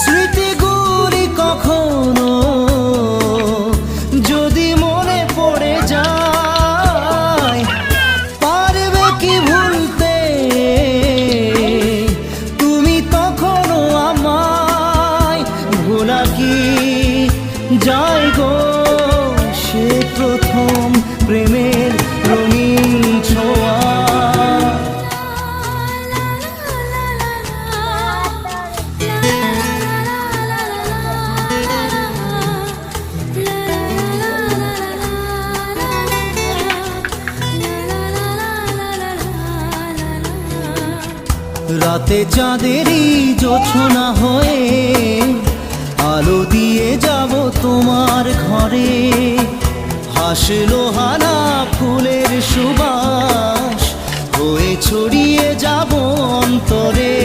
স্মৃতিগুলি কখনো যদি মনে পড়ে যায়, পারবে কি ভুলতে তুমি তখনো আমায়? ভোলা কি যায় গো সে প্রথম প্রেমের রঙিন ছোঁয়া? রাতে চাঁদেরই জোছনা হয়ে আলো দিয়ে যাব তোমার ঘরে। হাসলো হানা ফুলের সুবাস হয়ে ছড়িয়ে যাব অন্তরে।